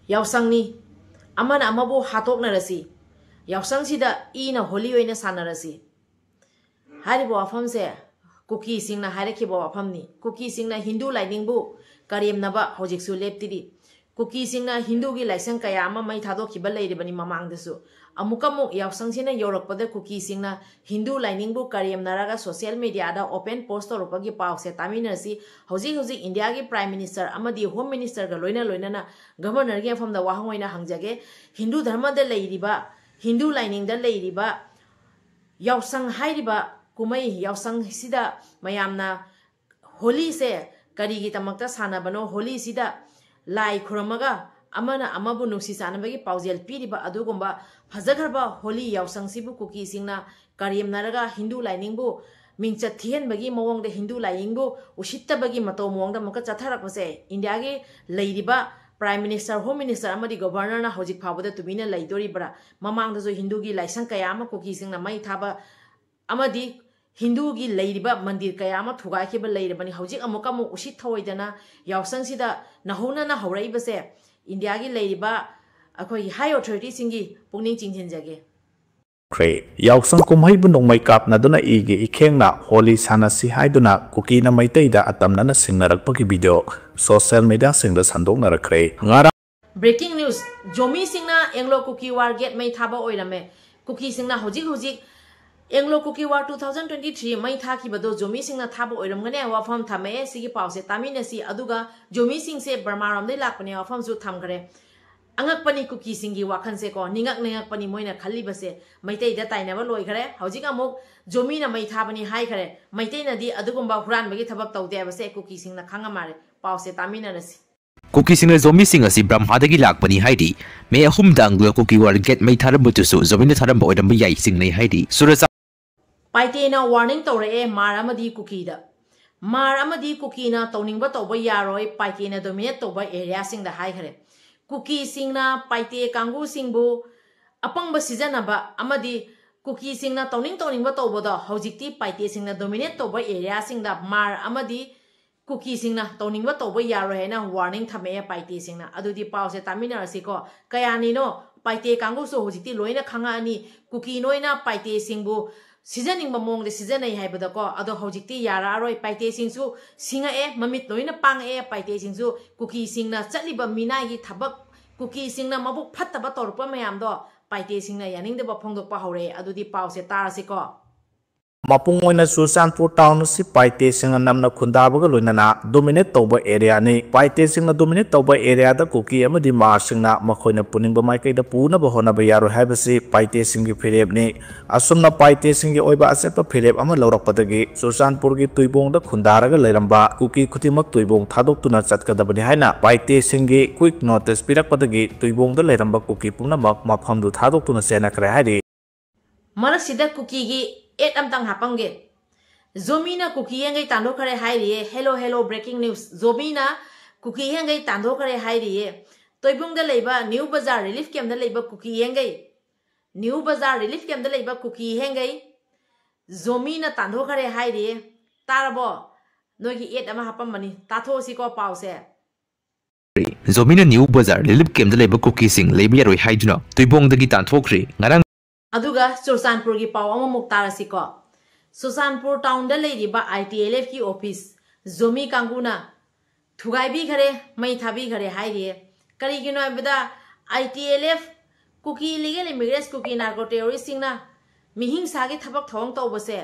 yausangni amana amabu hatoknarasi yausangsida ina holi oina sanarasi haribo afamse kuki singna harekibo afamni kuki singna hindu lainingbu karimnaba hojiksu leptidi kuki singna hindu gi laisang kaya ama mai thadokhiba leiribani mamangdasu amukamu yausangsina yorakpada kuki singna hindu lainingbu karimnaraga social media da open post torupagi pause taminasi hoji india gi prime minister amadi home minister ga loina na governor gi famda wahangoina hangjage hindu dharma da leiriba hindu laining da leiriba yausang hairiba kumai yausang sida mayamna holi se karigi tamakta sanabano holi sida lai khuramaga amana amabu nuksi sanabagi paujel piriba adugumba fajagarba holi yausang sibu kuki singna karimnaraga hindu lainingbu mingcha thien bagi mawong de hindu lainingbu usitta bagi mato mawong da maka chatharak base india ge leiriba prime minister home minister amadi governor na hojik phawada tumina laidori bara mamang da jo hindu gi laisang kaya ama kuki singna mai thaba amadi hindu gi leiriba mandir kaya ama thugai kheba leirabani hojik amukamu usit thoidana yausang sida nahona na haurai base india gi leiriba akoi high authority singi pungning chingthenjage Kre yausang kumhai bu nongmai kapna duna ige ikhengna holi sanasi haiduna kuki na maiteida atamna na singnarakpagi video social media singda sandokna rakre ngara breaking news jomi singna englo kuki war gate mai thaba oirame kuki singna hojik englo kuki war 2023 mai thaki bado jomi singna thaba oiramgane wafam thame sigi pause taminasi aduga jomi sing se burma ram dei lakpane wafam su thamgare angakpani kuki singi wakhanse ko ningak pani moina khali base maitei da tainaba loi khare hojik amuk jomi na mai thabani hai khare maitei na di adugumba huran bagi thabak taude base kuki singna khangamare pause tamina rasi kuki singna zomi sing asi brahma dagi lakpani haidi me ahum danglo kuki war get mai tharambutu zomina tharamba oidam yai singnai haidi surasa paite na warning tawre maramadi kuki da maramadi kuki na tawningba tawba yaroi paite na dominate tawba area sing da hai khare kuki singna paite kangu singbu apangba sijanaba amadi kuki singna tawningba tawboda hojikti paite singna dominate tawba area singda mar amadi kuki singna tawningba tawba yaroi na warning thame paite singna adudi pause tamina asiko kayani no paite kangu so hojikti loina khanga ani kuki noina paite singbu seasoning mamong de season ai haibada ko ado hojikti yara roi paite singsu singa e mamit loina pang e paite singsu kuki singna chaliba mina gi thabak kuki singna mabuk phattaba torpa mayam do paite singna yaning de ba phongdok pa hore adudi pause tarasi ko mapung oina Susanpur town si paite singa namna khundabaga loinana dominate toba area ni paite singna dominate toba area da kuki amadi ma singna makhoina puningba maikai da puna ba hona ba yaro haibasi paite singi phireb ni asumna paite singi oiba asepa phireb ama lawrakpadagi Susanpur gi tuibong da khundaraga leiramba kuki khutimak tuibong thadoktuna chatkadabani haina paite singi quick notice pirakpadagi tuibong da leiramba kuki pumna maphamdu thadoktuna sena kare hari marasida kuki gi et amtang hapangge zomina kuki yengai tando khare hairiye hello breaking news zomina kuki yengai tando khare hairiye toibung da leiba new bazar relief camp da leiba kuki yengai new bazar relief camp da leiba kuki yengai zomina tando khare hairiye tarabo nogi et ama hapamani tatho siko pause zomina new bazar relief camp da leiba kuki sing leiba yaroi haiduna toibong dagi tanthokri ngarang aduga Susanpur gi paw ama muktarasi ko Susanpur town da leiriba ITLF ki office zomi kanguna thugai bi khare mai thabi khare hairiye kari gino abida ITLF kuki illegal immigrants kuki narco terrorist singna mihing sagi thabak thong tawbase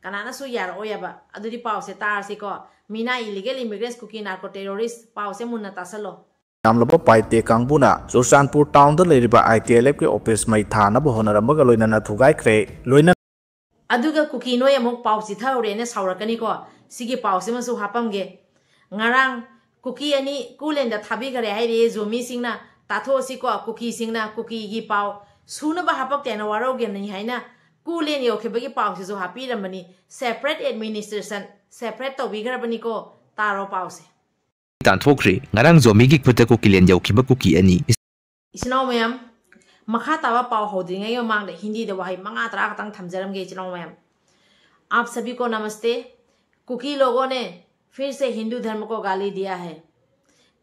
kanana su yar oyaba adudi pause tarasi ko mina illegal immigrants kuki narco terrorist pause munna tasalo namlabo paite kangbuna Susanpur town da leiriba ITLF ke office mai thana bo honaramaga loinana thugai khre loina aduga kuki noi amuk pausi thaure ne saurakani ko sigi pause masu hapamge ngarang kuki ani kulen da thabi gare haire zomi singna tatho siko kuki singna kuki gi paw suna ba hapak tena waro ge nai haina kulen yo khebagi pause so hapi ramani separate administration separate to bigarabani ko taro pause tanthokri ngarang zomi gi phuta ko kilen yaukiba kuki ani isinaw mayam makha tawa paw hodringa yo mang de hindi de wahai manga tara katang thamjaram ge isinaw mayam आप सभी को नमस्ते cookie लोगों ने फिर से हिंदू धर्म को गाली दिया है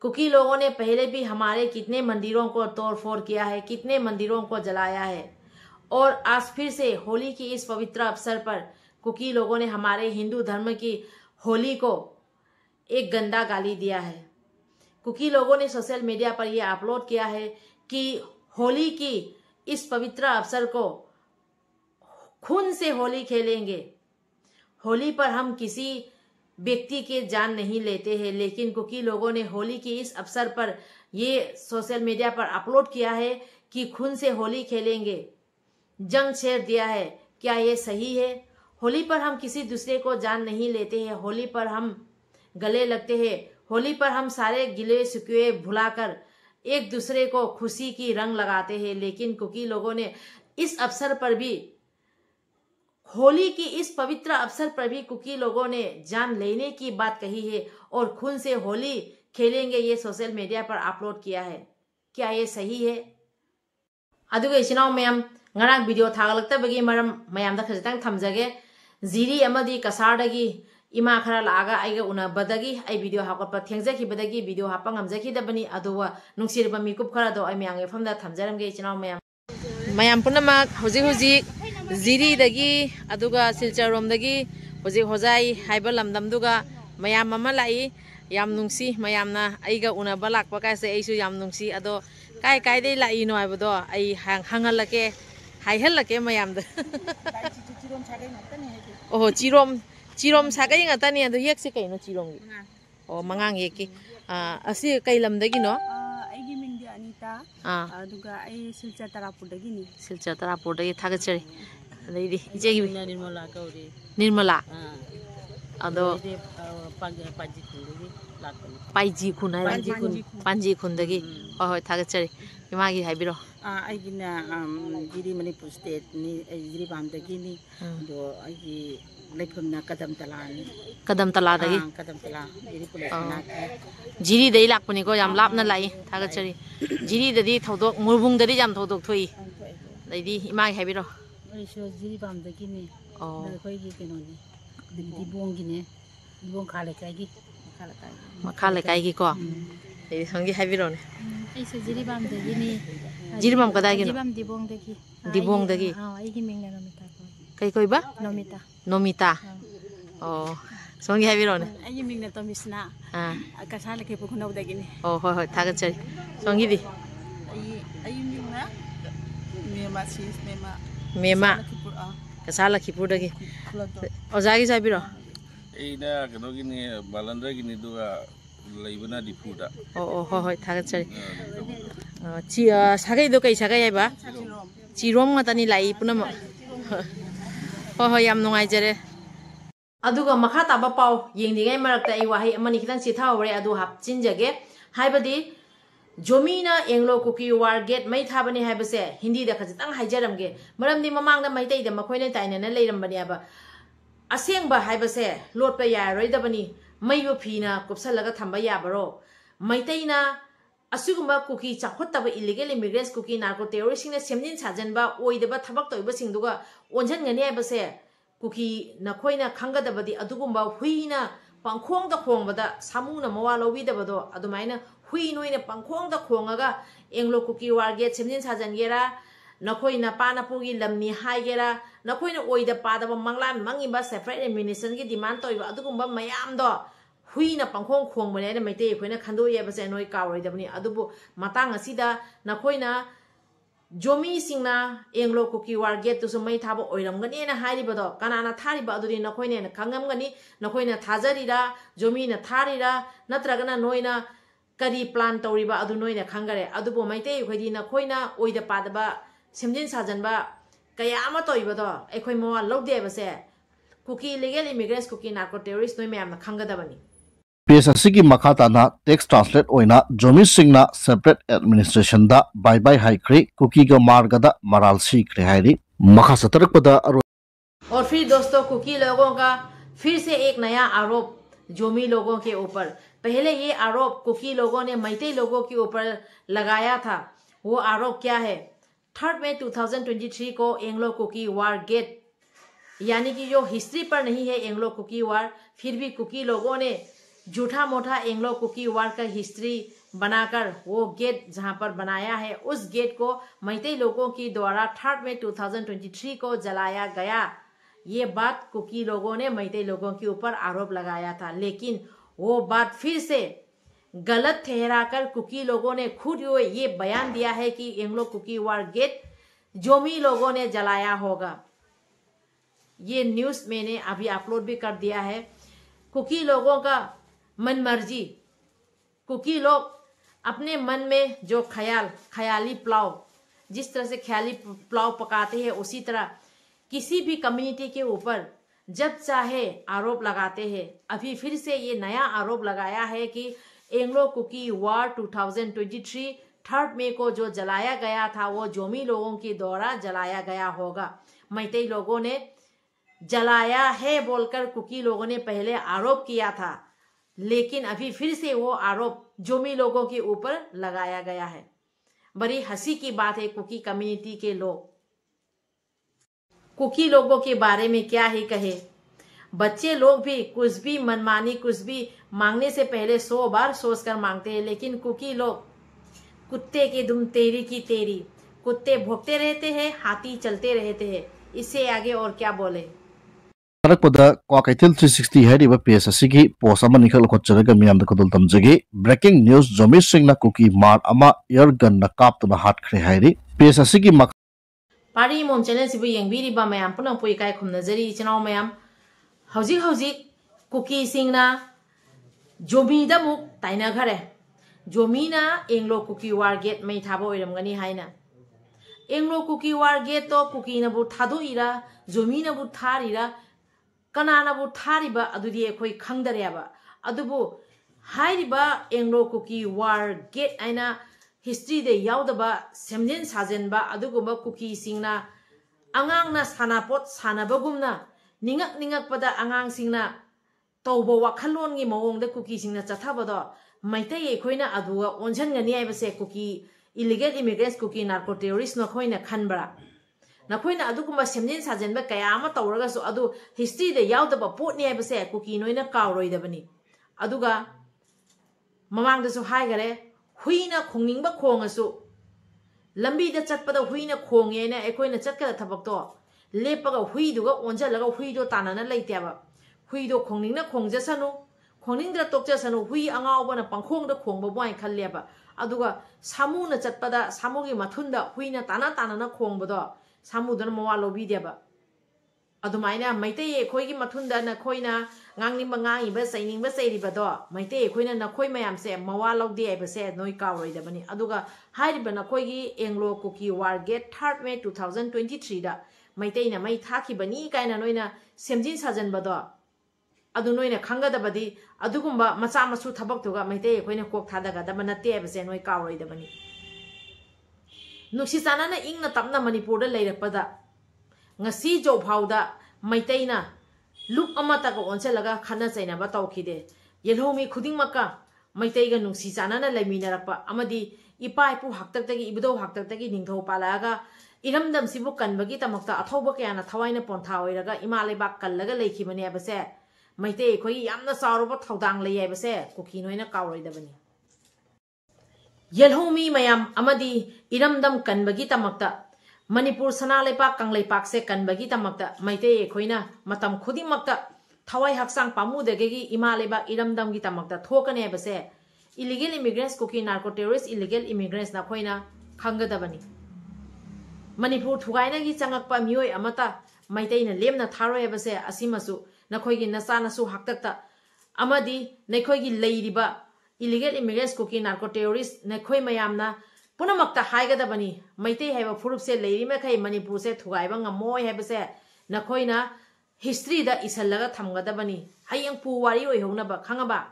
कुकी लोगों ने पहले भी हमारे कितने मंदिरों को तोड़ फोड़ किया है, कितने मंदिरों को जलाया है, और आज फिर से होली की इस पवित्र अवसर पर कुकी लोगों ने हमारे हिंदू धर्म की होली को एक गंदा गाली दिया है। कुकी लोगों ने सोशल मीडिया पर यह अपलोड किया है कि होली की इस पवित्र अवसर को खून से होली खेलेंगे। होली पर हम किसी व्यक्ति के जान नहीं लेते हैं, लेकिन कुकी लोगों ने होली की इस अवसर पर ये सोशल मीडिया पर अपलोड किया है कि खून से होली खेलेंगे, जंग छेड़ दिया है। क्या ये सही है? होली पर हम किसी दूसरे को जान नहीं लेते हैं, होली पर हम गले लगते हैं, होली पर हम सारे गिले शिकवे भुलाकर एक दूसरे को खुशी की रंग लगाते हैं। लेकिन कुकी लोगों ने इस अवसर पर भी, होली की इस पवित्र अवसर पर भी कुकी लोगों ने जान लेने की बात कही है और खून से होली खेलेंगे ये सोशल मीडिया पर अपलोड किया है। क्या ये सही है? अदुगे इसिनाव ma'am ngarang video thagalaktabagi maram mayamda khajitang thamjage jiri amadi kasardagi ima khara laga aiga unabadagi ai video hakotpa thengjaki badagi video hapang amjaki dabani aduwa nungsirba mikup khara do ai myang famda thamjaramge ichinaw mayam punama hoji jiri dagi aduga silcharom dagi hoji hojai haiba lamdam duga mayam mama lai yam nungsi mayamna aiga unaba lakpa kaise aisu yam nungsi ado kai kai dei lai no aibado ai hangalake हाइहल्लके मयामद ओहो चिरोम सागै ngатani adu yekse kaino chirong gi o mangang yeki asi kai lamdagi no aigi mingdi anita aduga ai silcha tarapur dagi ni silcha tarapur dagi thagachari leidi ijegi nirmala ado panji khun dagi hoi thagachari imagi haibiro aigina jiri manipur state ni jiri bamdagi ni do aigi lephumna kadam tala dagi jiri pulasna jiri dei lakpani ko yam lapna lai thagachari jiri dadi thodok murbung dadi jam thodok thoi leidi imagi haibiro aiso jiri bamdagi ni khoi gi kenoni dibong khale kai gi makhale kai gi ko ei sangi haibiro ne aiso jiri bamdagi ni jiri bam kadagi no dibong dagi aigi mingna nomita kai koi ba nomita oh songi haibiro ne aigi mingna to misna kasala ke pukhunau dagi ni oh hoi thagachari songi di aigi mingna mema kasala khipur dagi ojagi sabiro eina kano gini balandra gini duga laibana dipuda oh hoi thagachari chi sagai do kai sagai ai ba chirom matani lai punam hoi yam nungai jare aduga makha taba pau yengdingai marakta ai wahi amani khitang chi thawre adu hapchin jage haibadi jomina englo kuki war gate mai thabani haibase hindi da khajitang haijaramge maramdi mamang da mai tai da makhoi na taina na leirambani aba asengba haibase lotpa ya roidabani maibo phina kupsalaga thamba yabaro maitaina asugumba kuki chakhotaba illegal immigrants kuki narco terrorist na semjin sajanba oidaba thabak toiba singduga onjan ngani haibase kuki nakhoina khanggadabadi adugumba huina pangkhong da khongbada samuna mawa lobidabado adumaina hui noina pangkhong da khongaga englo kuki war gate semjin sajangera nakhoi pana pugi lamni haigera nakhoi na oida padaba manglan mangiba separate administration gi demand toiba adugumba mayam do hui na pangkhong khong bane na maite khoina khando ye base noi kawroi dabni adubu matang asida nakhoi na jomi singna englo kuki war gate to so mai thabo oiramgani na hairibado kanana thariba adudi nakhoi ne khangamgani nakhoi na thajari jomi na tharira natragana noina kari plan toriba adu noina khangare adubu maite khodi nakhoi na oida padaba semjin sajanba kaya ama toibado ekhoi mowa logde base kuki illegal immigrants kuki narco terrorist noi mayam na khanggadabani page असिगी मखाताना text translate ओइना जोमी सिंगना separate administration दा बाय बाय हाइक्री कुकी ग मार्गदा मराल सीक्रे हाइरी मखा सतरकपदा और फिर दोस्तों कुकी लोगों का फिर से एक नया आरोप जोमी लोगों के ऊपर। पहले ये आरोप कुकी लोगों ने मैते लोगों के ऊपर लगाया था। वो आरोप क्या है? 3 मई 2023 को एंग्लो कुकी वार गेट, यानी कि जो हिस्ट्री पर नहीं है एंग्लो कुकी वार, फिर भी कुकी लोगों ने झूठा मोठा एंग्लो कुकी वार का हिस्ट्री बनाकर वो गेट जहां पर बनाया है, उस गेट को मैतेई लोगों की द्वारा 3 मई 2023 को जलाया गया। ये बात कुकी लोगों ने मैतेई लोगों के ऊपर आरोप लगाया था, लेकिन वो बात फिर से गलत ठहराकर कुकी लोगों ने खुद ये बयान दिया है कि Anglo Kuki war gate Zomi लोगों ने जलाया होगा। ये न्यूज़ मैंने अभी अपलोड भी कर दिया है। कुकी लोगों का मन मर्जी, कुकी लोग अपने मन में जो ख्याली पुलाव, जिस तरह से ख्याली पुलाव पकाते हैं, उसी तरह किसी भी कम्युनिटी के ऊपर जब चाहे आरोप लगाते हैं। अभी फिर से ये नया आरोप लगाया है कि एंग्लो कुकी वार 2023 3 मई को जो जलाया गया था वो जोमी लोगों के द्वारा जलाया गया होगा। मैतेई लोगों ने जलाया है बोलकर कुकी लोगों ने पहले आरोप किया था, लेकिन अभी फिर से वो आरोप जोमी लोगों के ऊपर लगाया गया है। बड़ी हंसी की बात है। कुकी कम्युनिटी के लोग कुकी लोगों के बारे में क्या ही कहे। बच्चे लोग भी कुछ भी मनमानी, कुछ भी मांगने से पहले 100 बार सोचकर मांगते हैं, लेकिन कुकी लोग कुत्ते की दुम तेरी की तेरी, कुत्ते भोंकते रहते हैं, हाथी चलते रहते हैं। इससे आगे और क्या बोले। क्वाकैथल 360 है पेज असिगी पोस्ट अमा निखल खोचरगा मियाम द कोदल तमजगे ब्रेकिंग न्यूज जोमी सिंगना कुकी मार अमा एयर गन न कापतुना हाटख्रे हाइरि पेज असिगी पारी मोम चैनल सिबु यंगबिरिबा मयाम पुनः पुई काय खुमनजरी इचनाव मयाम हौजिक कुकी सिंगना जोमीदा मुक ताइनाखरे। जोमीना एंग्लो कुकी वार गेट मै थाबा ओइरमगनी हाइना। एंग्लो कुकी वार गेट तो कुकी नबु थादोइरा, जोमी नबु थारिरा, कनानाबु थारिबा अदुदि एखोइ खंगदरेबा। अदुबु हाइरिबा एंग्लो कुकी वार गेट आइना हिस्ट्री दे याउदबा सेमजेन साजेनबा अदुगुबा कुकी सिंगना अंगांगना सानापोत सानाबगुमना निंगक अंगांग सिंगना तौबो वाखलोनगी मवोंगदा कुकी सिंगना चथाबदो मैतेई एखोइना अदुगा ओनजनगनी आइबसे Kuki illegal immigrants Kuki narco terrorist नखोइना खनबरा। नखोइना अदुगुम्बा सेमजेन साजेनबा कया अमा तौरगासु अदु हिस्ट्री दे याउदबा पोटनी आइबसे कुकी नोइना कावरोइदबनी। अदुगा ममांगदसु हाइगरे हुईना खोंगनिंगबा खोंगसु लंबीदा चटपदा हुईना खोंगेना एखोइना चटकदा थबकतो लेपगा हुईदुगा ओंजलगा हुईदो तानाना लैतेबा। हुईदो खोंगनिंगना खोंगजसनु, खोंगनिंगद्रा तोकजसनु, हुई अंगावबना पंखोंगदा खोंगबा बोय खल्लेबा। अदुगा सामुना चटपदा सामुगी मथुंदा हुईना तानाना खोंगबदो सामुदना मवा लोबिदेबा। अदुमाइना Meitei एखोइगी मथुंदा नखोइना ngang ngang iba saining ba sai riba do maite ekhoina nakhoi mayam se mawa logdi ai ba se noi kawroi da bani aduga hairi ba nakhoi gi Anglo Kuki War Gate 3 May 2023 da maite na mai thaki bani kaina noina semjin sajan ba do adu noina khanggadaba di adugumba macha masu thabak tuga maite ekhoina kok thada ga da banate ai ba se noi kawroi da bani nuksi sana na ingna tapna Manipur da leirakpada ngasi jo phauda maite na look amata ko onse laga khana chaina ba tawkhide yelhomi khuding maka maitai ga nungsi chana na laimina rakpa amadi ipai pu haktak tagi ibdo haktak tagi ningtho palaga iramdam sibu kanbagi tamakta athoba kayana thawaina pontha oiraga imalai ba kallaga leikhibani abase maitai khoi yamna sauroba thodang lei abase kuki noina kawroidabani yelhomi mayam amadi iramdam kanbagi tamakta Manipur Sanalepak Kangleipak se kanbagi tamakta maite ekhoina matam khudi makta thawai haksang pamu degegi imalebak iramdam gi tamakta thokane base illegal immigrants kuki narco terrorist illegal immigrants na khoina khanggadabani Manipur thugaina gi changakpa mioi amata maite na lemna tharoi base asimasu nakhoi gi nasana su haktakta amadi nakhoi gi leiriba illegal immigrants kuki narco terrorist nakhoi mayamna पुनमक्ता हाइगदबनी मैते हाइबा फुरुप से लेरिमखै मणिपुर से थुगाइबा ngमोय हाइबसे नखोइना history दा इसलगा थमगदबनी हायंग पुवारी ओइहौनबा खंगबा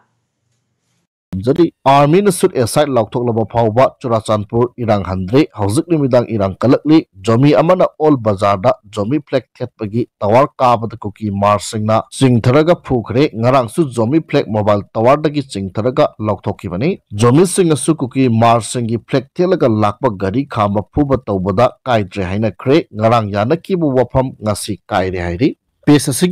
जदि army न सुट aside लाउथोकलबा फावबा चुराचांदपुर इरांग हंद्रे हौजिक निमिदांग इरांग कलकली जोमी अमना ओल बाजार दा जोमी फ्लैग थेटपगी टावर काबद कुकी मार्सिंगना चिंगथरगा फुखरे ngarang su Zomi flag mobile tower दगी चिंगथरगा लाउथोकिबनी जोमी सिंग सु कुकी मार्सिंगी फ्लैग थेलगा लाकबा गरी खामा फुबा तौबदा काइद्रे हाइना ख्रे ngarang यानकीबु वफम ngasi काइरे हाइरि पेससि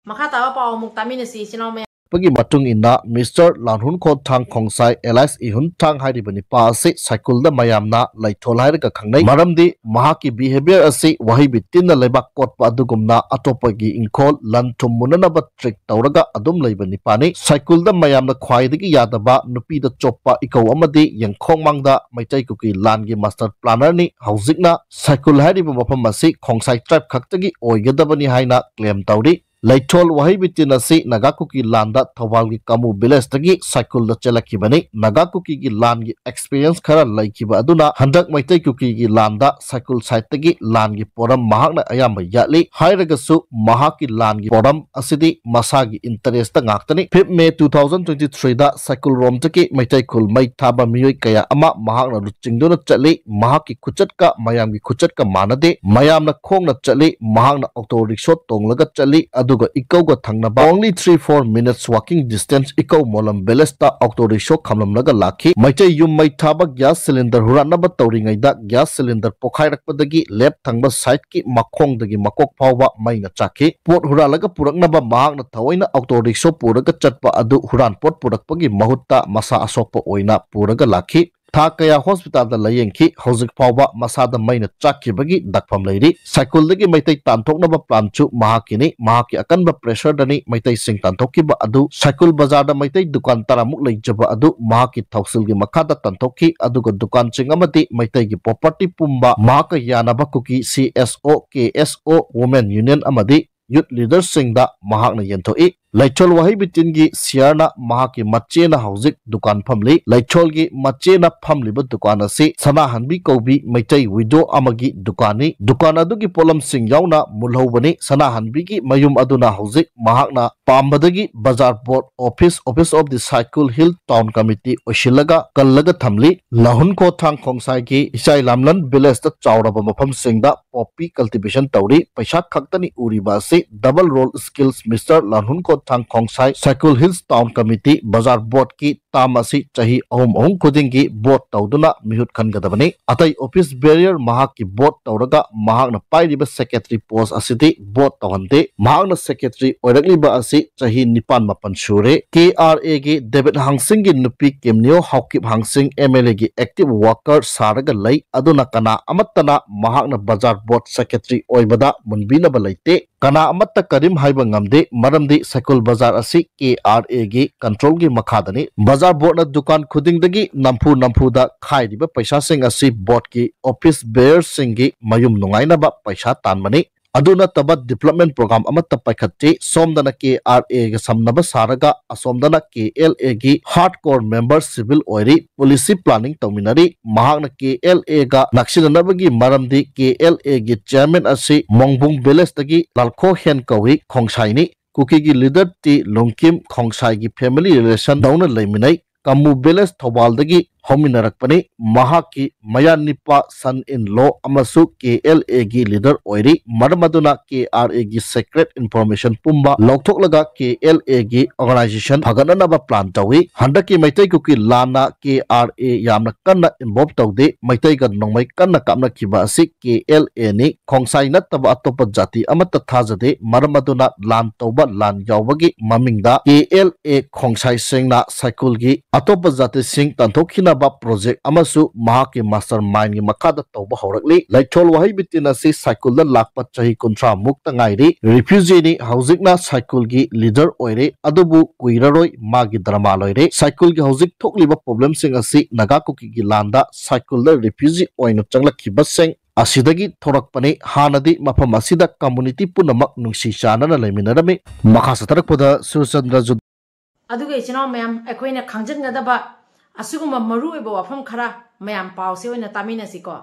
मखा तावा पाव मुक्तामिनसी चिनाव ꯄꯒꯤ ꯃꯇꯨꯡ ꯏꯟꯅ ꯃꯤꯁꯇꯔ ꯂꯥꯟꯍꯨꯟꯈꯣ ꯊꯥꯡ ꯈꯣꯡꯁꯥꯏ ꯑꯦꯂꯥꯏꯁ ꯏꯍꯨꯟ ꯊꯥꯡ ꯍꯥꯏꯔꯤꯕ ꯅꯤꯄꯥ ꯑꯁꯤ ꯁꯥꯏꯀꯜꯗ ꯃꯌꯥꯝꯅ ꯂꯩꯊꯣꯜ ꯍꯥꯏꯔꯒ ꯈꯪꯅꯩ ꯃꯔꯝꯗꯤ ꯃꯍꯥꯛꯀꯤ ꯕꯤꯍꯦꯕꯤꯌꯔ ꯑꯁꯤ ꯋꯥꯍꯩ ꯕꯤꯇꯤꯟꯅ ꯂꯩꯕꯥꯛ ꯀꯣꯠꯄ ꯑꯗꯨꯒꯨꯝꯅ ꯑꯇꯣꯞꯄꯒꯤ ꯏꯪꯈꯣꯜ ꯂꯟ ꯊꯨꯝ ꯃꯨꯟꯅꯅꯕ ꯇ꯭ꯔꯤꯛ ꯇꯧꯔꯒ ꯑꯗꯨꯝ ꯂꯩꯕ ꯅꯤꯄꯥꯅꯤ ꯁꯥꯏꯀꯜꯗ ꯃꯌꯥꯝꯅ ꯈ꯭ꯋꯥꯏꯗꯒꯤ ꯌꯥꯗꯕ ꯅꯨꯄꯤꯗ ꯆꯣꯞꯄ ꯏꯀꯧ ꯑꯃꯗꯤ ꯌꯦꯡꯈꯣꯡꯃꯥꯡꯗ ꯃꯩꯇꯩ ꯀꯨꯀꯤ ꯂꯥꯟꯒꯤ ꯃꯥꯁꯇꯔ ꯄ꯭ꯂꯥꯅꯔꯅꯤ ꯍꯧꯖꯤꯛꯅ ꯁꯥꯏꯀꯜ ꯍꯥꯏꯔꯤꯕ ꯃꯐꯝ ꯑꯁꯤ ꯈꯣꯡꯁꯥꯏ ꯇ꯭ꯔꯥꯏꯕ ꯈꯛꯇꯒꯤ ꯑꯣꯏꯒꯗꯕꯅꯤ ꯍꯥꯏꯅ ꯀ꯭ꯂꯦꯝ ꯇꯧꯔꯤ ꯂꯩꯊꯣꯜ ꯋꯥꯍꯩ ꯕꯤꯇꯤꯟ ꯑꯁꯤ ꯅꯥꯒꯥ ꯀꯨꯀꯤ ꯂꯥꯟꯗ ꯊꯧꯕꯥꯜꯒꯤ ꯀꯥꯃꯨ ꯚꯤꯂꯦꯖꯇꯒꯤ ꯁꯥꯏꯀꯜꯗ ꯆꯦꯜꯂꯛꯈꯤꯕꯅꯤ ꯅꯥꯒꯥ ꯀꯨꯀꯤꯒꯤ ꯂꯥꯟꯒꯤ ꯑꯦꯛꯁꯄꯤꯔꯤꯌꯦꯟꯁ ꯈꯔ ꯂꯩꯈꯤꯕ ꯑꯗꯨꯅ ꯍꯟꯗꯛ ꯃꯩꯇꯩ ꯀꯨꯀꯤꯒꯤ ꯂꯥꯟꯗ ꯁꯥꯏꯀꯜ ꯁꯥꯏꯠꯇꯒꯤ ꯂꯥꯟꯒꯤ ꯄꯣꯔꯝ ꯃꯍꯥꯛꯅ ꯑꯌꯥꯝꯕ ꯌꯥꯠꯂꯤ ꯍꯥꯏꯔꯒꯁꯨ ꯃꯍꯥꯛꯀꯤ ꯂꯥꯟꯒꯤ ꯄꯣꯔꯝ ꯑꯁꯤꯗꯤ ꯃꯁꯥꯒꯤ ꯏꯟꯇꯔꯦꯁꯇ ꯉꯥꯛꯇꯅꯤ 5 ꯃꯦ 2023ꯗ ꯁꯥꯏꯀꯜ ꯔꯣꯝꯗꯒꯤ ꯃꯩꯇꯩ ꯈꯨꯜ ꯃꯩ ꯊꯥꯕ ꯃꯤꯑꯣꯏ ꯀꯌꯥ ꯑꯃ ꯃꯍꯥꯛꯅ ꯂꯨꯆꯤꯡꯗꯨꯅ ꯆꯠꯂꯤ ꯃꯍꯥꯛꯀꯤ ꯈꯨꯆꯠꯀ ꯃꯌꯥꯝꯒꯤ ꯈꯨꯆꯠꯀ ꯃꯥꯟꯅꯗꯦ ꯃꯌꯥꯝꯅ ꯈꯣꯡꯅ ꯆꯠꯂꯤ ꯃꯍꯥꯛꯅ ꯑꯣꯇꯣ ꯔꯤꯛꯁꯣ ꯇꯣꯡꯂꯒ ꯆꯠꯂꯤ ꯑꯗꯨꯒ ꯏꯀꯧꯒ ꯊꯪꯅꯕ only 3-4 minutes walking distance ꯏꯀꯧ ꯃꯣꯂꯝ ꯚꯤꯂꯦꯖꯇ ꯑꯣꯇꯣ ꯔꯤꯛꯁꯣ ꯈꯝꯂꯝꯂꯒ ꯂꯥꯛꯈꯤ ꯃꯩꯇꯩ ꯌꯨꯝ ꯃꯩ ꯊꯥꯕ ꯒ꯭ꯌꯥꯁ ꯁꯤꯂꯤꯟꯗꯔ ꯍꯨꯔꯥꯟꯅꯕ ꯇꯧꯔꯤꯉꯩꯗ ꯒ꯭ꯌꯥꯁ ꯁꯤꯂꯤꯟꯗꯔ ꯄꯣꯈꯥꯏꯔꯛꯄꯗꯒꯤ ꯂꯦꯞ ꯊꯪꯕ ꯁꯥꯏꯠꯀꯤ ꯃꯈꯣꯡꯗꯒꯤ ꯃꯀꯣꯛ ꯐꯥꯎꯕ ꯃꯩꯅ ꯆꯥꯛꯈꯤ ꯄꯣꯠ ꯍꯨꯔꯥꯜꯂꯒ ꯄꯨꯔꯛꯅꯕ ꯃꯍꯥꯛꯅ ꯊꯑꯣꯏꯅ ꯑꯣꯇꯣ ꯔꯤꯛꯁꯣ ꯄꯨꯔꯒ ꯆꯠꯄ ꯑꯗꯨ ꯍꯨꯔꯥꯟ ꯄꯣꯠ ꯄꯨꯔꯛꯄꯒꯤ ꯃꯍꯨꯠꯇ ꯃꯁꯥ ꯑꯁꯣꯛꯄ ꯑꯣꯏꯅ ꯄꯨꯔꯒ ꯂꯥꯛꯈꯤ ꯊꯥ ꯀꯌꯥ ꯍꯣꯁꯄꯤꯇꯥꯜꯗ ꯂꯥꯌꯦꯡꯈꯤ ꯍꯧꯖꯤꯛ ꯐꯥꯎꯕ ꯃꯁꯥꯗ ꯃꯩꯅ ꯆꯥꯛꯈꯤꯕꯒꯤ ꯗꯛꯐꯝ ꯂꯩꯔꯤ ꯁꯥꯏꯀꯜꯗꯒꯤ ꯃꯩꯇꯩ ꯇꯥꯟꯊꯣꯛꯅꯕ ꯄ꯭ꯂꯥꯟꯁꯨ ꯃꯍꯥꯛꯀꯤꯅꯤ ꯃꯍꯥꯛꯀꯤ ꯑꯀꯟꯕ ꯄ꯭ꯔꯦꯁꯔꯗꯅꯤ ꯃꯩꯇꯩꯁꯤꯡ ꯇꯥꯟꯊꯣꯛꯈꯤꯕ ꯑꯗꯨ ꯁꯥꯏꯀꯜ ꯕꯖꯥꯔꯗ ꯃꯩꯇꯩ ꯗꯨꯀꯥꯟ 10ꯃꯨꯛ ꯂꯩꯖꯕ ꯑꯗꯨ ꯃꯍꯥꯛꯀꯤ ꯊꯧꯁꯤꯜꯒꯤ ꯃꯈꯥꯗ ꯇꯥꯟꯊꯣꯛꯈꯤ ꯑꯗꯨꯒ ꯗꯨꯀꯥꯟꯁꯤꯡ ꯑꯃꯗꯤ ꯃꯩꯇꯩꯒꯤ ꯄ꯭ꯔꯣꯄꯔꯇꯤ ꯄꯨꯝꯕ ꯃꯍꯥꯛꯀ ꯌꯥꯅꯕ cookie CSO KSO women union ꯑꯃꯗꯤ ꯌꯨꯠ ꯂꯤꯗꯔꯁꯤꯡꯗ ꯃꯍꯥꯛꯅ ꯌꯦꯟꯊꯣꯛꯏ ꯂꯩꯊꯣꯜ ꯋꯥꯍꯩ ꯕꯤꯇꯤꯟꯒꯤ ꯁꯤꯌꯔꯅ ꯃꯍꯥꯛꯀꯤ ꯃꯆꯦꯅ ꯍꯧꯖꯤꯛ ꯗꯨꯀꯥन ꯐꯝꯂꯤ ꯂꯩꯊꯣꯜꯒꯤ ꯃꯆꯦꯅ ꯐꯝꯂꯤꯕ ꯗꯨꯀꯥन ꯑꯁꯤ ꯁꯅꯥꯍꯟꯕꯤ ꯀꯧꯕꯤ ꯃꯩꯇꯩ ꯋꯤꯗꯣ ꯑꯃꯒꯤ ꯗꯨꯀꯥꯟꯅꯤ ꯗꯨꯀꯥꯟ ꯑꯗꯨꯒꯤ ꯄꯣꯠꯂꯝꯁꯤꯡ ꯌꯥꯎꯅ ꯃꯨꯜꯍꯧꯕꯅꯤ ꯁꯅꯥꯍꯟꯕꯤꯒꯤ ꯃꯌꯨꯝ ꯑꯗꯨꯅ ꯍꯧꯖꯤꯛ ꯃꯍꯥꯛꯅ ꯄꯥꯝꯕꯗꯒꯤ ꯕꯖꯥꯔ board office of the Saikul hill town committee ꯑꯣꯏꯁꯤꯜꯂꯒ ꯀꯜꯂꯒ ꯊꯝꯂꯤ ꯂꯍꯨꯟꯈꯣꯊꯥꯡ ꯈꯣꯡꯁꯥꯏꯒꯤ ꯏꯆꯥꯏ ꯂꯥꯝꯂꯟ ꯚꯤꯂꯦꯖꯇ ꯆꯥꯎꯔꯕ ꯃꯐꯝꯁꯤꯡꯗ ꯄꯣꯄꯤ ꯀꯜꯇꯤꯚꯦꯁꯟ ꯇꯧꯔꯤ ꯄꯩꯁꯥ ꯈꯛꯇꯅꯤ ꯎꯔꯤꯕ ꯑꯁꯤ double role skills Mr Lahunkhothang Khongsai Saikul hills town committee बाजार बोर्ड की ताम असी चाही अहुम खुदिंगी बोर्ड तौदुना मिहुत खनगदबनी अतई ऑफिस बैरियर महाक की बोर्ड तौरगा महाकना पाइरिबा सेक्रेटरी पोस्ट असिदि बोर्ड तौहंदे महाकना सेक्रेटरी ओइरगलिबा असी चाही 9-मापन सुरे KRA गी डेविड हांगसिंग गी नुपी केमनियो हाउकिप हांगसिंग MLA गी एक्टिव वर्कर सारगा लई अदुना कना अमत्तना महाकना बाजार बोर्ड सेक्रेटरी ओइबदा मुनबिनबा लैते कना अमत्ता करीम हाइबा ngamde maramdi साइकल बाजार असी KRA गी कंट्रोल गी मखादनी बाजार बोर्ड ना दुकान खुदिंगदगी नंफू दा खाइरिबा पैसा सिंग असी बोर्ड की ऑफिस बेयर सिंगी मयुम नुंगाइनबा पैसा तानमनी अदुना तब डेवलपमेंट प्रोग्राम अमत्ता पाइखत्ति सोमदना KRA गा समनबा सारगा असोमदना KLA गी हार्डकोर मेंबर सिविल ओइरी पॉलिसी प्लानिंग तौमिनरी महाकना KLA गा नक्सिनबगी मरमदी KLA गी चेयरमैन असी मोंगबुंग विलेज तगी लालखो हेन कौई खोंसाइनी कुकी गी लीडर टी लोंकिम खोंसाई गी फैमिली रिलेशन दौना लेमिनाई कामू विलेज थौबालदगी होमिनरकपनी महाकी मयानिपा सन इन लॉ अमसु KLA गी लीडर ओइरी मरमदुना KRA गी सीक्रेट इंफॉर्मेशन पुंबा लौथोकलगा KLA गी ऑर्गेनाइजेशन फगननबा प्लान तौई हंडकी मैतै कुकी लाना KRA यामना कन्ना इन्वॉल्व तौदे मैतै गा नोंमै कन्ना कामनखिबा असि KLA नि खोंसाई नत्तबा अतोप जाति अमत थाजदे मरमदुना लान तौबा लान यावबगी ममिंगदा KLA खोंसाई सिंगना साइकल गी अतोप जाति सिंग तंथोखिना प्रोजेक्ट अमसु महाके मास्टर माइंड की मखादा तौबा हौरकली लैथोल वहाई बितिना से साइकल दा लाकपा चाही 30 मुक्त ngairi refugee ni haujikna cycle gi leader oire adubu kuiraroi magi drama loire cycle gi haujik thokliba problem sing asi naga kuki gi landa cycle da refugee oina changlakhiba sing asidagi thorakpani hanadi mafam asida community punamak nungsi chanana leminarami makha satarakpoda Surchandra Jud aduga ichinaw mayam akoina khangjangadaba asuguma maruiba wafam khara mayam pause oina taminasiko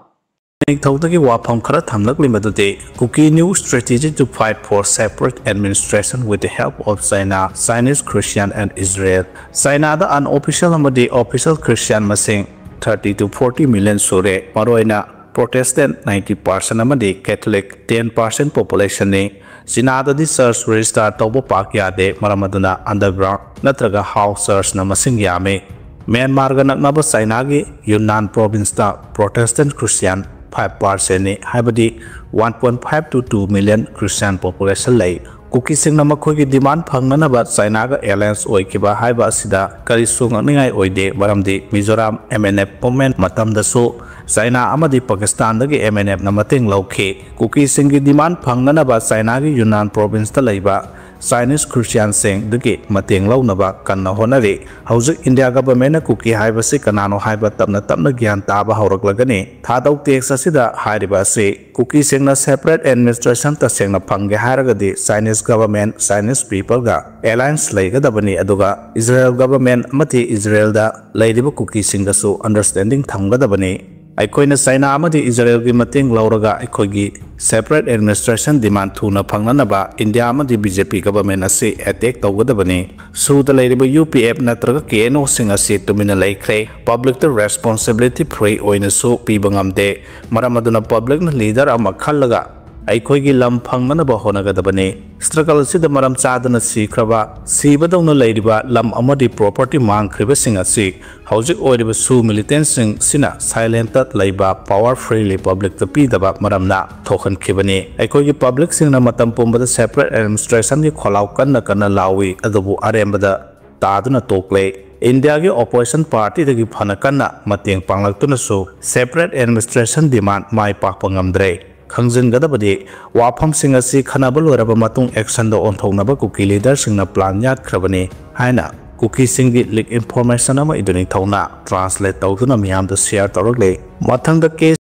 Thawdagi wafam khara thamlakli madute Kuki new strategy to fight for separate administration with the help of China, Chinese Christian and Israel. China da unofficial amadi official Christian masing 30 to 40 million sure maroina Protestant 90% amadi Catholic 10% population ni China da di church register tawbo pak yade maramaduna underground natraga house church na masing yame Myanmar ga naknaba China gi Yunnan province da Protestant Christian 5% ni haibadi 1.5 to 2 million Christian population lay Kuki singna makhoi gi demand phangnana ba China ga alliance oikiba haiba asida karisu ngningai oide maramdi Mizoram MNF movement matam da su China amadi Pakistan dagi MNF na mating lauke Kuki singi demand phangnana ba China gi Yunnan province ta leiba Chinese Christian sing dagi mating launaba kanna honari hauzik India government na Kuki haibasy kanano haiba tapna gyan taba hauраklagani thadau tax asida hairiba se Kuki singna separate administration ta singna phangge haragadi Chinese government Chinese people ga alliance leigadabani aduga Israel government amati Israel da leiriba Kuki singa su understanding thamgadabani aikoina China amadi Israel gi mating lauraga aikogi separate administration demand thuna phangnanaba India amadi BJP government ase attack tawgadabani suda leiriba UPF natraga KNO singa se tumina laikre public the responsibility free oina su pibangamde maramaduna public na leader ama khallaga aikogi lam phangmanaba honagadabani struggle sida maram chadana sikraba sibadawna leiriba lam amadi property mangkhriba singa si hauzik oiriba su militant sing sina silent leiba power freely public the pidaba maramna thokan khibani aikogi public singna matam pumbada separate administration gi kholaw kanna lawi adubu arembada taduna tokle India gi opposition party dagi phanakanna mateng panglaktuna su separate administration demand mai pakpangamdre khanggadabadi wafam singa si khanabal oraba matung action do onthongnaba Kuki leader singna plan yat khrabani haina Kuki singi leak information ama iduni thona translate tawduna miyam da share tawrakle mathang da case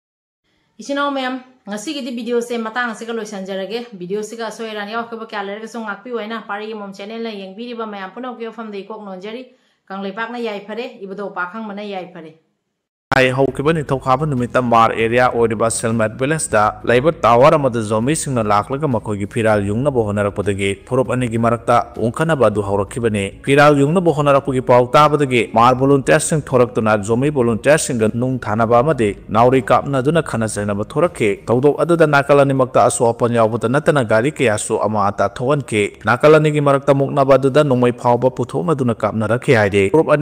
Ichino ma'am ngasi gi video se matang se ka loisanjarage video se ka soiran yaw ka kya lerga song akpi waina pari mom channel la yengbi ba ma'am puno kyo fam dei kok nonjari kanglei pak na yai phare ibado pakhang mana yai phare I hope when it talk happen to me the mar area or the Selmat Belesta, Labor Tower among zombie sing the Laklaka Makogi Piral Yungna Bohonara Potagate, Purop Anigi Marakta, Unkanabadu Horakibane, Piral Yungna Bohonara Pugi Pauta Badagate, Mar volunteering Toraktona, Zombie volunteering and Nung Tanabama de, Nauri Kapna Duna Kanasana Torake, Todo other than Nakalani Makta Aswapanya with the Natana Gariki Asu Amata Toanke, Nakalanigi Marakta Muknabadu, no my power Putoma Duna Kapna Rake.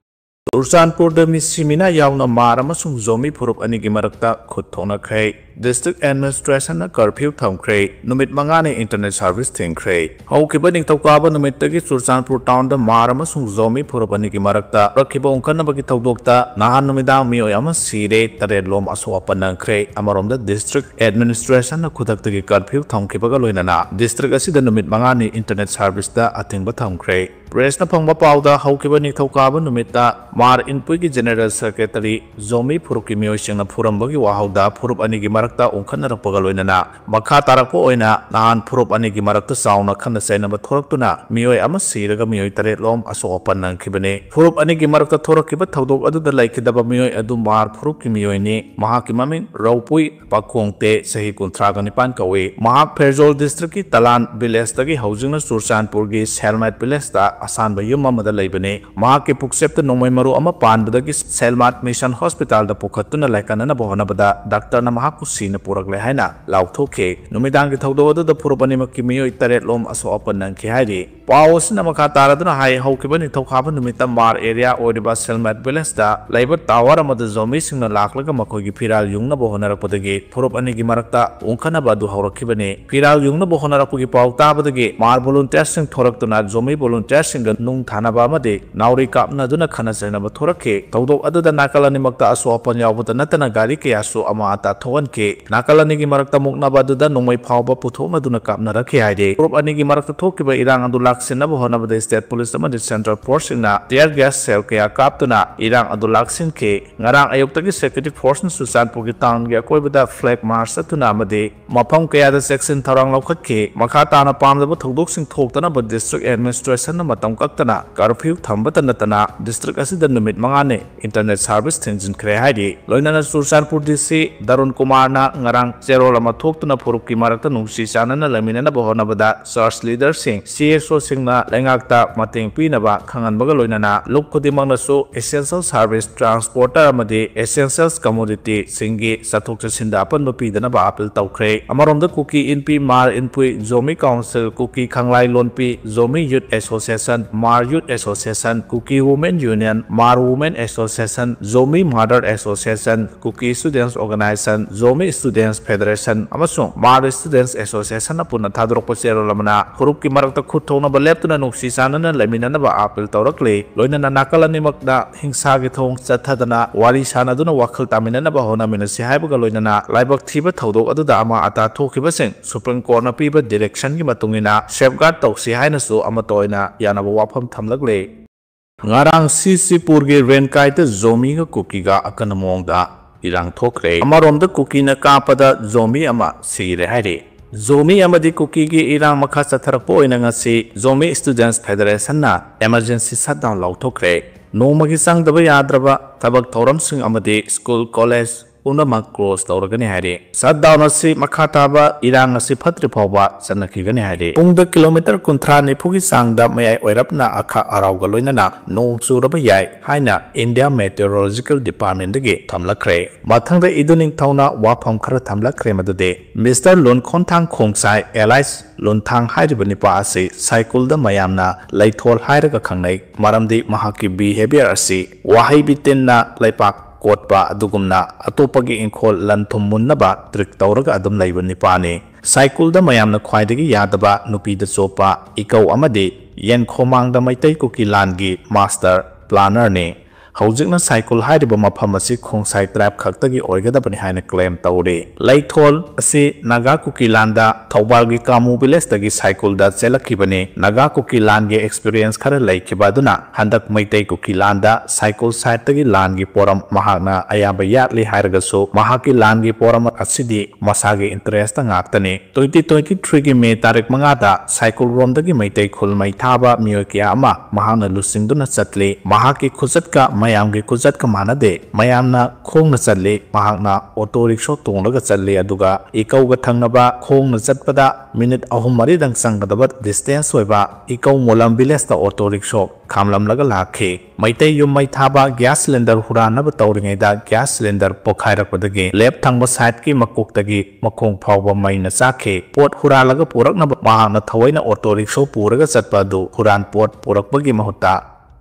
Ursanpur da misimina yauna maramasung zombie purup anigi marakta khutthona khai district administration na curfew thamkhrei numit mangani internet service thingkhrei haukiba ningthokaba numit tagi Ursanpur town da maramasung zombie purup anigi marakta rakhiba ungkanabagi thawdokta nahan numidang mioi ama sire taret lom aswa nangkhrei amarom da district administration na khudaktagi curfew thamkhibaga loinana district asida numit mangani internet service da athingba thamkhrei press na phangba pawda haukiba ningthokaba numita Mar Inpuigi General Secretary Zombie Puruki Mioshing na Purambagi Wahauda Purup Anigi Marakta Unkana Pagaloinana Makha Tarako Oina Nahan Purup Anigi Marakta Sauna Kana Senaba Toraktuna Mioi Amasiraga Mioi Tare Lom Asopan Nankibane Purup Anigi Marakta Torakiba Taudo Adu the Laikidaba Mioi Adu Mar Puruki Mioini Mahaki Mamin Raupui Pakongte Sahi Kuntraganipan Kawe Mahak Perzol District Talan Bilestagi Housing na Ursanpurgi Helmet Bilesta Asan Bayuma Mada Laibane Mahaki Puksep the Nomai ama panbadagi Selmat Mission Hospital da pukhatuna laikanana bohonabada doctor na mahakusi na purakle haina lauthoke numidang ki thawdo da purubani makki miyo itaret lom aso open nang ki haidi pawos na makha taraduna hai haukibani thawkhaba numita mar area odiba Selmat Village da labor tower amada zombie singna laklaga makogi piral yungna bohonarakpadagi purubani gi marakta ungkhana badu haurakibani piral yungna bohonarakpugi pawta badagi mar volunteer sing thoraktuna zombie volunteer sing nung thanaba amade nauri kapna duna khana Torake, Todo other than Nakalani Makta Aswapan Yavata Natana Gariki Asu Amata Toanke, Nakalani Marakta Muknabadu, no my power Putoma Duna Kapnaraki Ide, Prop Anigi Marakta Tokiba Irang and Dulaxin Nabahona the State Police the Central Portion, their gas cell Kea Kaptuna, Irang and Dulaxin K, Narang Ayotaki Security Forces Susan Pugitan, Yakoida Flag Marsa Tunamade, Mapong Kea the section Tarang Lokake, Makatana Palm the Toduxing Tokana, but district administration Matam Kaktana, Garfield Tambatanatana, district as the numit mangane internet service things in Krehadi, Loinana Ursanpur DC, Darun Kumarna, Ngarang, Zero Lama Toktuna Puruki Marata Nungsi Sanana Lamina Bohonabada, Source Leader Sing, CSO Singna, Langakta, Mating Pinaba, Kangan Bagaloinana, Lukudimana So, Essential Service Transporter Amadi, Essentials Commodity, Singi, Satuksa Sindapan Mapidana Apple Taukre, Amarom the Kuki Inpi Mar Inpui, Zomi Council, Kuki Khangly Lonpi, Zomi Youth Association, Mar Youth Association, Kuki Women Union, Mar Women Association, Zomi Mother Association, Kuki Students Organization, Zomi Zomi Students Federation amasung Mar Students Association na punna thadrok pasero lamana hurup ki marak ta khutthona ba leptuna nuksi sanana lemina ba apel taurakly loina na nakalani makda hingsa gi thong chathadana wari sana duna wakhal tamina ba hona mina si haiba ga loina na laibak thiba thodok aduda ama ata thokiba sing Supreme Court na piba direction gi matungina safeguard tausi haina su ama toina yana ba wafam thamlagle ngarang Sisipur gi renkai te Zomi ga Kuki ga akanamong da irang thokre amarom da Kuki na kapada Zomi ama sire haire Zomi amadi Kuki gi irang makha chatharak po ina ngasi Zomi Students Federation na emergency shutdown lauthokre noma gi sang daba yadraba tabak thoram sing amadi school college Unamak close tauragani hari. Shutdown asi makhataba irang asi phatri phawba chanakigani hari. Pungda kilometer kunthra nipugi sangda mayai oirapna akha arauga loinana nong churaba yai haina India Meteorological Department dagi thamlakre. Mathangda iduning thauna wafam khara thamlakre madude Mr. Lun Khontang Khongsai Allies Lunthang hairibani pa asi cycle da mayamna laithol hairaga khangnai maramdi mahaki behavior asi wahai bitinna laipak Kotpa adugumna atopagi inkol lanthum munnaba trick tauraga adum laiba nipani cycle da mayamna khwaidagi yadaba nupi da chopa ikau amadi yen khomang da maitai Kuki langi master planner ne Haujikna cycle hairiba mafam asi Khongsai tribe khaktagi oigadabani haina claim taure laithol asi Naga Kuki landa Thaubalgi Kamu village tagi cycle da chelakibani Naga Kuki langi experience khara laikibaduna handak maitai Kuki landa cycle site tagi langi poram mahakna ayaba yatli hairagaso mahaki langi poram asidi masagi interest ngaktani 2023 gi May tarik mangada cycle rom dagi maitai khulmai thaba miyokya ama mahana lusingduna chatli mahaki khujatka mayamgi kuzat ka manade mayamna khongna challe mahakna auto rickshaw tonglaga challe aduga ikau ga thangnaba khongna chatpada minute ahum mari dang sanggadaba distance oiba ikau molam village ta auto rickshaw khamlam laga lakhe maitai yum mai thaba gas cylinder hurana ba tawringai da gas cylinder pokhairakpadagi left thangba side ki makoktagi makhong phawba maina chakhe pot huralaga purakna mahakna thawaina auto rickshaw puraga chatpa du huran pot purakpagi mahutta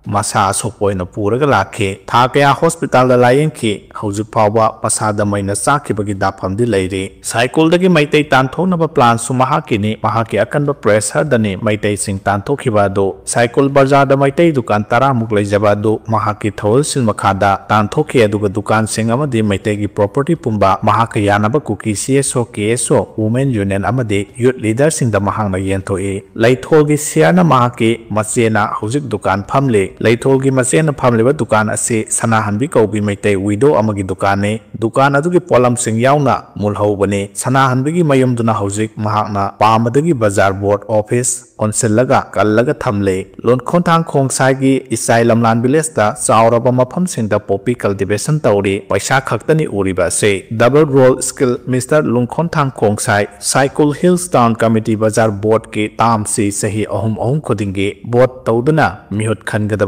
Masa sopoina puraga lakhe thakaya hospital da layen ki haujuk phawba pasada maina sakibagi dapam di leire cycle dagi maitai tanthona ba plan su mahakini mahaki akan ba pressure dani maitai sing tanthokiba do cycle bazar da maitai dukan tara muk leijaba do mahaki thol sil makhada tanthoki aduga dukan sing amadi maitai gi property pumba mahaka yanaba Kuki CSO KSO women union amadi youth leader sing da mahangna yenthoi laithol gi siana mahaki machena haujuk dukan phamle Laithol gi masena phamleba dukan ase sanahanbi kaubi maitai widow amagi dukane dukan adugi polam sing yauna mulhaubane sanahanbi gi mayum duna hauzik mahakna pamadagi bazar board office onsellaga kallaga thamle lon Khontang Khongsai gi isai lamlan village da chauraba mafam singda poppy cultivation tawri paisa khaktani uriba se double role skill Mr. Lun Khontang Khongsai Cycle Hills Town Committee bazar board ki tam si sahi ahum khodingi board tawduna mihut khanggadaba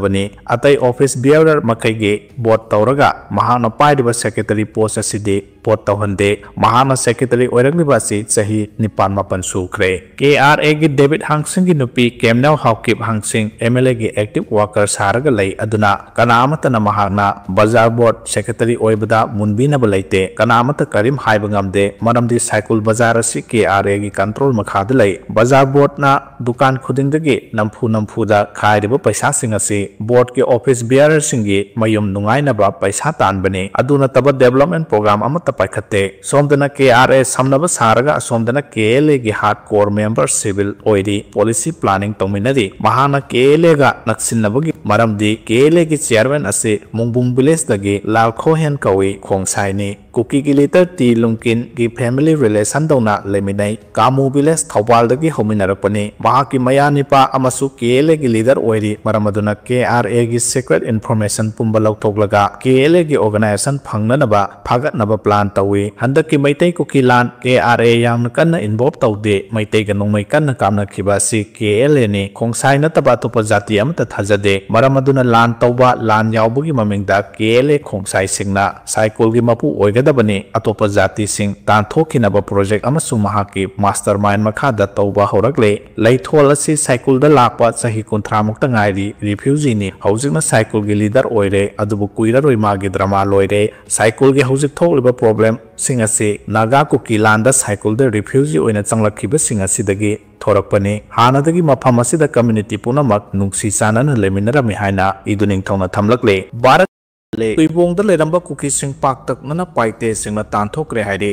atai office bearer makai board tauraga mahana paidiba secretary post asidi board tauhande mahana secretary oiragniba si chahi nipan mapan sukre KRA gi David Hangsing gi nupi Kemnau Haukip Hangsing MLA gi active worker saraga lei aduna kanamata na mahana bazar board secretary oibada munbina balaite kanamata karim haiba ngamde maramdi cycle bazar asi KRA gi control makhad lei bazar board na dukan khudingdagi namphu da khaidiba paisa singasi board ke office bearer singi mayum nungai na ba paisa tan bane aduna taba development program amata paikhatte somdana KRA samnaba saraga somdana KLA gi hardcore member civil oidi policy planning tominadi mahana KLA ga naksinabagi maramdi KLA gi chairman ase mungbung village dagi lalkho hen kawi Khongsai ni Kuki gi leader ti lungkin gi family relation dona leminai Kamu village Thawbal dagi hominarakpani mahaki mayanipa amasu KLA gi leader oidi maramaduna KRA gi secret information pumba lautoglaga KLA gi organization phangnanaba phagatnaba plan tawi handaki maitai Kuki lan KRA yamna kanna involve tawde maitai ga nongmai kanna kamna khiba si KLA ni Khongsai na taba topa jati amta thajade maramaduna lan tawba lan yawbugi mamingda KLA Khongsai singna cycle gi mapu oigada ꯑꯣꯏꯒꯗꯕꯅꯤ ꯑꯇꯣꯞꯄ ꯖꯥꯇꯤꯁꯤꯡ ꯇꯥꯟꯊꯣꯛꯈꯤꯅꯕ project ꯑꯃꯁꯨꯡ ꯃꯍꯥꯛꯀꯤ master mine ꯃꯈꯥꯗ ꯇꯧꯕ ꯍꯧꯔꯛꯂꯦ ꯂꯩꯊꯣꯜ ꯑꯁꯤ ꯁꯥꯏꯀꯜꯗ ꯂꯥꯛꯄ ꯆꯍꯤ 30 ꯃꯨꯛꯇ ꯉꯥꯏꯔꯤ ꯔꯤꯐ꯭ꯌꯨꯖꯤꯅꯤ ꯍꯧꯖꯤꯛꯅ ꯁꯥꯏꯀꯜꯒꯤ ꯂꯤꯗꯔ ꯑꯣꯏꯔꯦ ꯑꯗꯨꯕꯨ ꯀꯨꯏꯔꯔꯣꯏ ꯃꯥꯒꯤ ꯗ꯭ꯔꯃꯥ ꯂꯣꯏꯔꯦ ꯁꯥꯏꯀꯜꯒꯤ ꯍꯧꯖꯤꯛ ꯊꯣꯛꯂꯤꯕ ꯄ꯭ꯔꯣꯕ꯭ꯂꯦꯝ ꯁꯤꯡ ꯑꯁꯤ ꯅꯥꯒꯥ ꯀꯨꯀꯤ ꯂꯥꯟꯗ ꯁꯥꯏꯀꯜꯗ ꯔꯤꯐ꯭ꯌꯨꯖꯤ ꯑꯣꯏꯅ ꯆꯪꯂꯛꯈꯤꯕꯁꯤꯡ ꯑꯁꯤꯗꯒꯤ ꯊꯣꯔꯛꯄꯅꯤ ꯍꯥꯟꯅꯗꯒꯤ ꯃꯐꯝ ꯑꯁꯤꯗ ꯀꯝꯃ꯭ꯌꯨꯅꯤꯇꯤ ꯄꯨꯝꯅꯃꯛ ꯅꯨꯡꯁꯤ ꯆꯥꯟꯅꯅ ꯂꯩꯃꯤꯟꯅꯔꯝꯃꯤ ꯍꯥꯏꯅ ꯏꯗꯨ ꯅꯤꯡꯊꯧꯅ ꯊꯝꯂꯛꯂꯦ ꯚꯥꯔꯠ ꯇꯨꯏꯕꯣꯡꯗ ꯂꯩꯔꯝꯕ ꯀꯨꯀꯤꯁꯤꯡ ꯄꯥꯛꯇꯛꯅꯅ ꯄꯥꯏꯇꯦꯁꯤꯡꯅ ꯇꯥꯟꯊꯣꯛꯈ꯭ꯔꯦ ꯍꯥꯏꯔꯤ